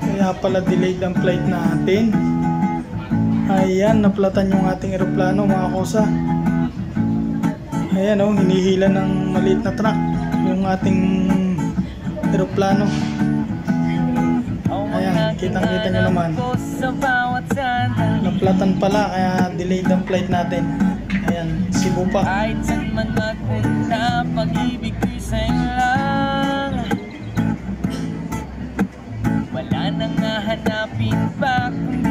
Kaya pala delayed ang flight natin. Ayan, naplatan yung ating eroplano mga kosa. Ayan o, hinihila ng maliit na truck yung ating eroplano. Ayan, kitang-kita nyo naman. Naplatan pala, kaya delayed ang flight natin. Ayan, Cebu pa. Kahit saan man magpunta, pag-ibig ko'y sa'yo lang. Wala nang hahanapin pa kung